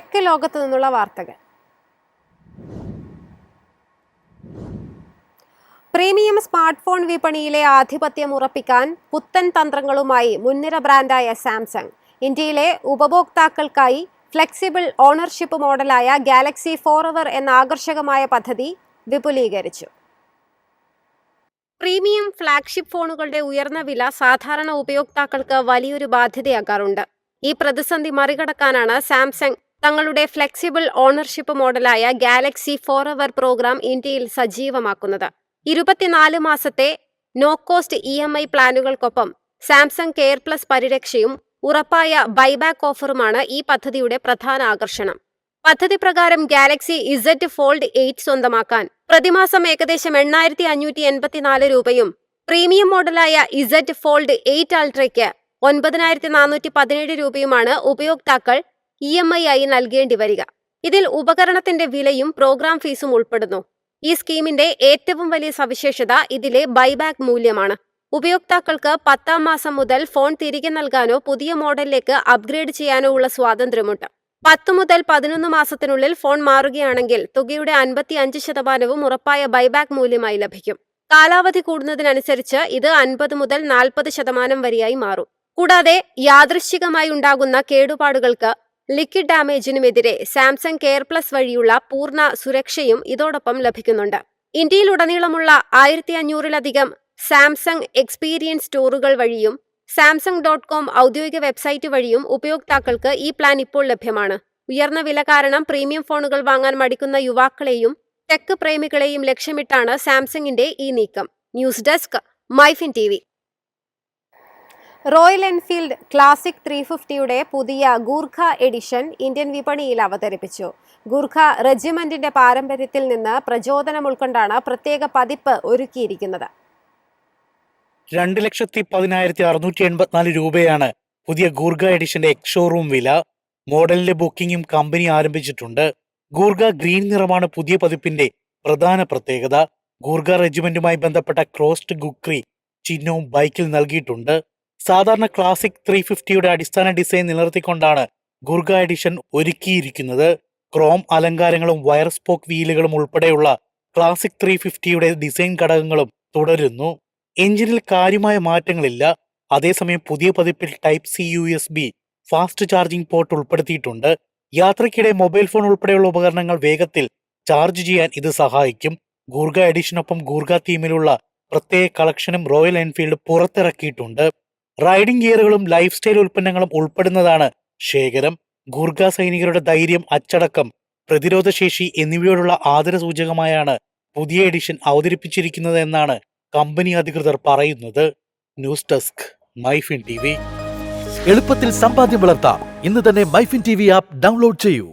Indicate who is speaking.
Speaker 1: Tech ലോകത്തു നിന്നുള്ള വാർത്തകൾ. പ്രീമിയം സ്മാർട്ട് ഫോൺ വിപണിയിലെ ആധിപത്യം ഉറപ്പിക്കാൻ പുത്തൻ തന്ത്രങ്ങളുമായി മുൻനിര ബ്രാൻഡായ സാംസങ് ഇന്ത്യയിലെ ഉപഭോക്താക്കൾക്കായി ഫ്ലെക്സിബിൾ ഓണർഷിപ്പ് മോഡലായ ഗാലക്സി ഫോറെവർ എന്ന ആകർഷകമായ പദ്ധതി വിപുലീകരിച്ചു. പ്രീമിയം ഫ്ലാഗ്ഷിപ്പ് ഫോണുകളുടെ ഉയർന്ന വില സാധാരണ ഉപയോക്താക്കൾക്ക് വലിയൊരു ബാധ്യതയാകാറുണ്ട്. ഈ പ്രതിസന്ധി മറികടക്കാനാണ് സാംസങ് തങ്ങളുടെ ഫ്ലെക്സിബിൾ ഓണർഷിപ്പ് മോഡലായ ഗാലക്സി ഫോറെവർ പ്രോഗ്രാം ഇന്ത്യയിൽ സജീവമാക്കുന്നത്. 24 മാസത്തെ നോ കോസ്റ്റ് EMI പ്ലാനുകൾക്കൊപ്പം സാംസങ് കെയർ പ്ലസ് പരിരക്ഷയും ഉറപ്പായ ബൈബാക്ക് ഓഫറുമാണ് ഈ പദ്ധതിയുടെ പ്രധാന ആകർഷണം. പദ്ധതി പ്രകാരം ഗാലക്സി Z Fold 8 സ്വന്തമാക്കാൻ പ്രതിമാസം ഏകദേശം 8,584 രൂപയും പ്രീമിയം മോഡലായ Z Fold 8 അൾട്രയ്ക്ക് 9,417 രൂപയുമാണ് ഉപയോക്താക്കൾ EMI ആയി നൽകേണ്ടി വരിക. ഇതിൽ ഉപകരണത്തിന്റെ വിലയും പ്രോഗ്രാം ഫീസും ഉൾപ്പെടുന്നു. ഈ സ്കീമിന്റെ ഏറ്റവും വലിയ സവിശേഷത ഇതിലെ ബൈബാക്ക് മൂല്യമാണ്. ഉപയോക്താക്കൾക്ക് 10ാം മാസം മുതൽ ഫോൺ തിരികെ നൽകാനോ പുതിയ മോഡലിലേക്ക് അപ്ഗ്രേഡ് ചെയ്യാനോ ഉള്ള സ്വാതന്ത്ര്യമുണ്ട്. 10 മുതൽ 11 മാസത്തിനുള്ളിൽ ഫോൺ മാറുകയാണെങ്കിൽ തുകയുടെ 55% ഉറപ്പായ ബൈബാക്ക് മൂല്യമായി ലഭിക്കും. കാലാവധി കൂടുന്നതിനനുസരിച്ച് ഇത് 50 മുതൽ 40% വരെയായി മാറും. കൂടാതെ യാദൃശ്ചികമായി ഉണ്ടാകുന്ന കേടുപാടുകൾക്ക് ലിക്വിഡ് ഡാമേജിനുമെതിരെ സാംസങ് കെയർ പ്ലസ് വഴിയുള്ള പൂർണ്ണ സുരക്ഷയും ഇതോടൊപ്പം ലഭിക്കുന്നുണ്ട്. ഇന്ത്യയിലുടനീളമുള്ള 1500-ലധികം സാംസങ് എക്സ്പീരിയൻസ് സ്റ്റോറുകൾ വഴിയും samsung.com ഔദ്യോഗിക വെബ്സൈറ്റ് വഴിയും ഉപയോക്താക്കൾക്ക് ഈ പ്ലാൻ ഇപ്പോൾ ലഭ്യമാണ്. ഉയർന്ന വില കാരണം പ്രീമിയം ഫോണുകൾ വാങ്ങാൻ മടിക്കുന്ന യുവാക്കളെയും ടെക് പ്രേമികളെയും ലക്ഷ്യമിട്ടാണ് സാംസങ്ങിന്റെ ഈ നീക്കം. News desk MyFin TV. Royal Enfield classic 350യുടെ പുതിയ ഗൂർഖ എഡിഷൻ ഇന്ത്യൻ വിപണിയിൽ അവതരിപ്പിച്ചു. ഗൂർഖ റെജിമെന്റിന്റെ പാരമ്പര്യത്തിൽ നിന്ന് പ്രചോദനം ഉൾക്കൊണ്ടാണ് പ്രത്യേക പതിപ്പ് ഒരുക്കിയിരിക്കുന്നത്.
Speaker 2: 2,10,684 രൂപയാണ് പുതിയ ഗൂർഖ എഡിഷന്റെ എക്സ് ഷോറൂം വില. മോഡലിന്റെ ബുക്കിംഗും കമ്പനി ആരംഭിച്ചിട്ടുണ്ട്. ഗൂർഖ ഗ്രീൻ നിറമാണ് പുതിയ പതിപ്പിന്റെ പ്രധാന പ്രത്യേകത. ഗൂർഖ റെജിമെന്റുമായി ബന്ധപ്പെട്ട ക്രോസ്ഡ് ഗുക്രി ചിഹ്നവും ബൈക്കിൽ നൽകിയിട്ടുണ്ട്. സാധാരണ ക്ലാസിക് 350യുടെ അടിസ്ഥാന ഡിസൈൻ നിലനിർത്തിക്കൊണ്ടാണ് ഗൂർഖ എഡിഷൻ ഒരുക്കിയിരിക്കുന്നത്. ക്രോം അലങ്കാരങ്ങളും വയർ സ്പോക്ക് വീലുകളും ഉൾപ്പെടെയുള്ള ക്ലാസിക് 350യുടെ ഡിസൈൻ ഘടകങ്ങളും തുടരുന്നു. എഞ്ചിനിൽ കാര്യമായ മാറ്റങ്ങളില്ല. അതേസമയം പുതിയ പതിപ്പിൽ type C USB fast charging port ഉൾപ്പെടുത്തിയിട്ടുണ്ട്. യാത്രയ്ക്കിടെ മൊബൈൽ ഫോൺ ഉൾപ്പെടെയുള്ള ഉപകരണങ്ങൾ വേഗത്തിൽ ചാർജ് ചെയ്യാൻ ഇത് സഹായിക്കും. ഗൂർഖ എഡിഷനൊപ്പം ഗൂർഖ തീമിലുള്ള പ്രത്യേക കളക്ഷനും റോയൽ എൻഫീൽഡ് പുറത്തിറക്കിയിട്ടുണ്ട്. റൈഡിംഗ് ഗിയറുകളും ലൈഫ് സ്റ്റൈൽ ഉൽപ്പന്നങ്ങളും ഉൾപ്പെടുന്നതാണ് ശേഖരം. ഗൂർഖ സൈനികരുടെ ധൈര്യം, അച്ചടക്കം, പ്രതിരോധശേഷി എന്നിവയോടുള്ള ആദരസൂചകമായാണ് പുതിയ എഡിഷൻ അവതരിപ്പിച്ചിരിക്കുന്നത് എന്നാണ് കമ്പനി അധികൃതർ പറയുന്നത്. News desk MyFin TV.
Speaker 3: എളുപ്പത്തിൽ സമ്പാദ്യം വളർത്താം. ഇന്ന് തന്നെ മൈഫിൻ TV ആപ്പ് ഡൗൺലോഡ് ചെയ്യൂ.